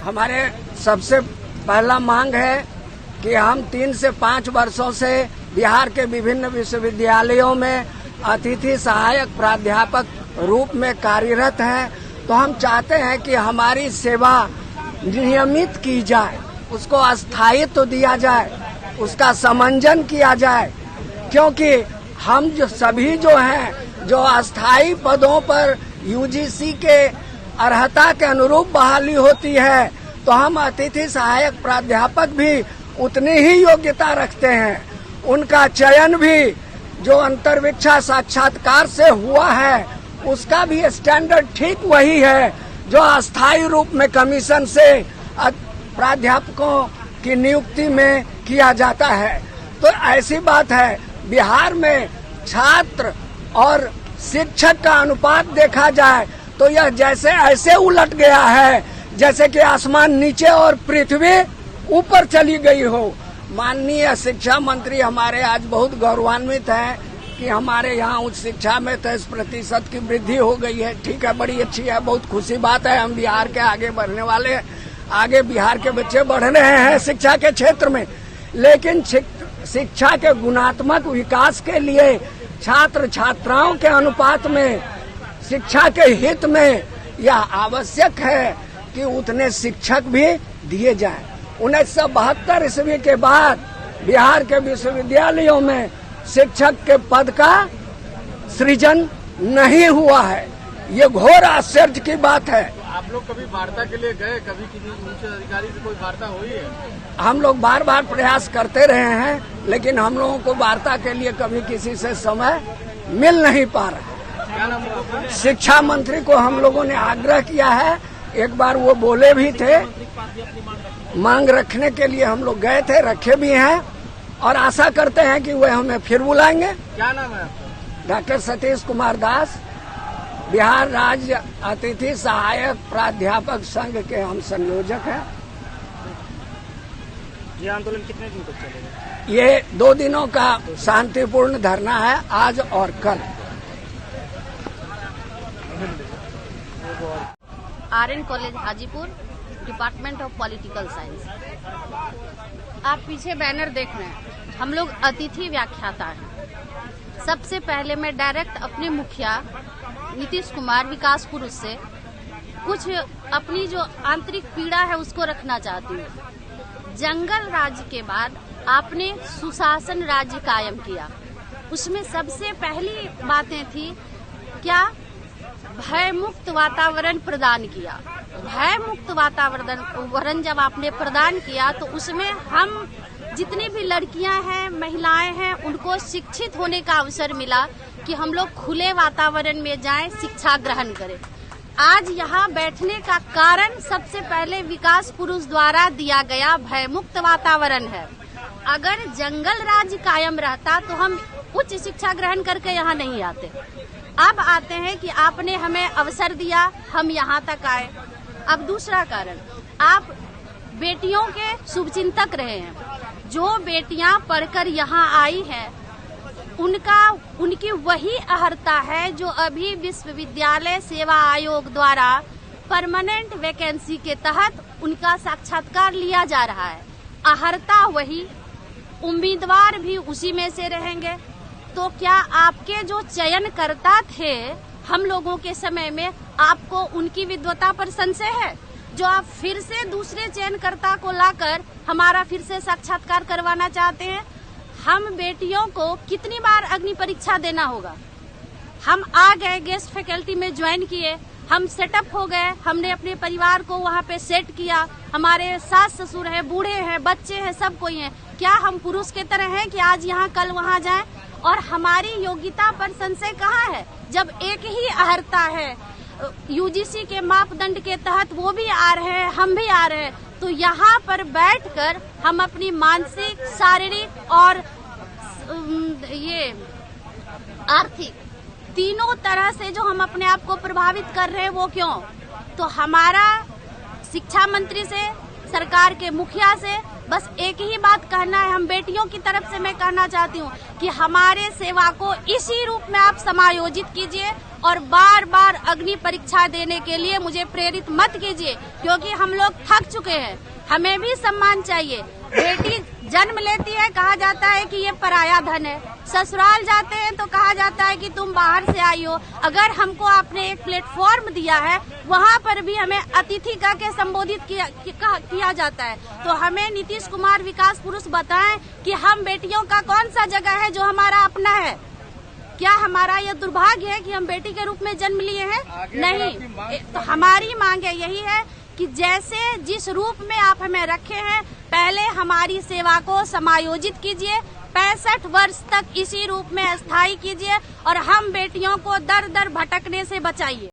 हमारे सबसे पहला मांग है कि हम 3 से 5 वर्षों से बिहार के विभिन्न विश्वविद्यालयों में अतिथि सहायक प्राध्यापक रूप में कार्यरत हैं। तो हम चाहते हैं कि हमारी सेवा नियमित की जाए, उसको अस्थायित्व दिया जाए, उसका समंजन किया जाए, क्योंकि हम सभी जो हैं जो अस्थायी पदों पर यूजीसी के अर्हता के अनुरूप बहाली होती है, तो हम अतिथि सहायक प्राध्यापक भी उतनी ही योग्यता रखते हैं। उनका चयन भी जो अंतर्विक्षा साक्षात्कार से हुआ है उसका भी स्टैंडर्ड ठीक वही है जो अस्थायी रूप में कमीशन से प्राध्यापकों की नियुक्ति में किया जाता है। तो ऐसी बात है, बिहार में छात्र और शिक्षक का अनुपात देखा जाए तो यह जैसे ऐसे उलट गया है जैसे कि आसमान नीचे और पृथ्वी ऊपर चली गई हो। माननीय शिक्षा मंत्री हमारे आज बहुत गौरवान्वित हैं कि हमारे यहाँ उच्च शिक्षा में 23% की वृद्धि हो गई है। ठीक है, बड़ी अच्छी है, बहुत खुशी बात है। हम बिहार के आगे बढ़ने वाले हैं, आगे बिहार के बच्चे बढ़ रहे हैं शिक्षा के क्षेत्र में। लेकिन शिक्षा के गुणात्मक विकास के लिए छात्र छात्राओं के अनुपात में, शिक्षा के हित में यह आवश्यक है कि उतने शिक्षक भी दिए जाएं। 1972 ईस्वी के बाद बिहार के विश्वविद्यालयों में शिक्षक के पद का सृजन नहीं हुआ है। ये घोर आश्चर्य की बात है। आप लोग कभी वार्ता के लिए गए, कभी किसी उच्च अधिकारी से कोई वार्ता हुई है? हम लोग बार बार प्रयास करते रहे हैं, लेकिन हम लोगों को वार्ता के लिए कभी किसी से समय मिल नहीं पा रहा। क्या नाम? शिक्षा मंत्री को हम लोगों ने आग्रह किया है, एक बार वो बोले भी थे, मांग रखने के लिए हम लोग गए थे, रखे भी हैं और आशा करते हैं कि वह हमें फिर बुलाएंगे। क्या नाम है आपका? डॉक्टर सतीश कुमार दास, बिहार राज्य अतिथि सहायक प्राध्यापक संघ के हम संयोजक हैं। ये आंदोलन कितने दिन तक चलेगा? ये 2 दिनों का शांतिपूर्ण धरना है, आज और कल। RN college Hajipur, department of political science. आप पीछे बैनर देख रहे हैं, हम लोग अतिथि व्याख्याता हैं। सबसे पहले मैं डायरेक्ट अपने मुखिया नीतीश कुमार विकास पुरुष से कुछ अपनी जो आंतरिक पीड़ा है उसको रखना चाहती हूँ। जंगल राज्य के बाद आपने सुशासन राज्य कायम किया, उसमें सबसे पहली बातें थी क्या? भय मुक्त वातावरण प्रदान किया। भय मुक्त वातावरण जब आपने प्रदान किया तो उसमें हम जितनी भी लड़कियां हैं, महिलाएं हैं, उनको शिक्षित होने का अवसर मिला कि हम लोग खुले वातावरण में जाएं, शिक्षा ग्रहण करें। आज यहाँ बैठने का कारण सबसे पहले विकास पुरुष द्वारा दिया गया भय मुक्त वातावरण है। अगर जंगल राज्य कायम रहता तो हम उच्च शिक्षा ग्रहण करके यहाँ नहीं आते। अब आते हैं कि आपने हमें अवसर दिया, हम यहाँ तक आए। अब दूसरा कारण, आप बेटियों के शुभचिंतक रहे हैं। जो बेटियां पढ़कर यहाँ आई हैं उनकी वही अर्हता है जो अभी विश्वविद्यालय सेवा आयोग द्वारा परमानेंट वैकेंसी के तहत उनका साक्षात्कार लिया जा रहा है। अर्हता वही, उम्मीदवार भी उसी में से रहेंगे। तो क्या आपके जो चयनकर्ता थे हम लोगों के समय में, आपको उनकी विद्वता पर संशय है जो आप फिर से दूसरे चयनकर्ता को लाकर हमारा फिर से साक्षात्कार करवाना चाहते हैं? हम बेटियों को कितनी बार अग्नि परीक्षा देना होगा? हम आ गए, गेस्ट फैकल्टी में ज्वाइन किए, हम सेटअप हो गए, हमने अपने परिवार को वहाँ पे सेट किया, हमारे सास ससुर हैं, बूढ़े हैं, बच्चे हैं, सब कोई हैं। क्या हम पुरुष के तरह हैं कि आज यहाँ कल वहाँ जाएं? और हमारी योग्यता पर संशय कहाँ है जब एक ही अर्हता है? यूजीसी के मापदंड के तहत वो भी आ रहे हैं, हम भी आ रहे हैं। तो यहाँ पर बैठकर हम अपनी मानसिक, शारीरिक और ये आर्थिक तीनों तरह से जो हम अपने आप को प्रभावित कर रहे हैं, वो क्यों? तो हमारा शिक्षा मंत्री से, सरकार के मुखिया से बस एक ही बात बात कहना है, हम बेटियों की तरफ से मैं कहना चाहती हूँ कि हमारे सेवा को इसी रूप में आप समायोजित कीजिए और बार बार अग्नि परीक्षा देने के लिए मुझे प्रेरित मत कीजिए, क्योंकि हम लोग थक चुके हैं। हमें भी सम्मान चाहिए। बेटी जन्म लेती है, कहा जाता है कि ये पराया धन है। ससुराल जाते हैं तो कहा जाता है कि तुम बाहर से आई हो। अगर हमको आपने एक प्लेटफॉर्म दिया है, वहाँ पर भी हमें अतिथि कह के संबोधित किया जाता है। तो हमें नीतीश कुमार विकास पुरुष बताएं कि हम बेटियों का कौन सा जगह है जो हमारा अपना है। क्या हमारा यह दुर्भाग्य है कि हम बेटी के रूप में जन्म लिए हैं? नहीं। तो हमारी मांग यही है कि जैसे जिस रूप में आप हमें रखे हैं, पहले हमारी सेवा को समायोजित कीजिए, 65 वर्ष तक इसी रूप में स्थायी कीजिए और हम बेटियों को दर दर भटकने से बचाइए।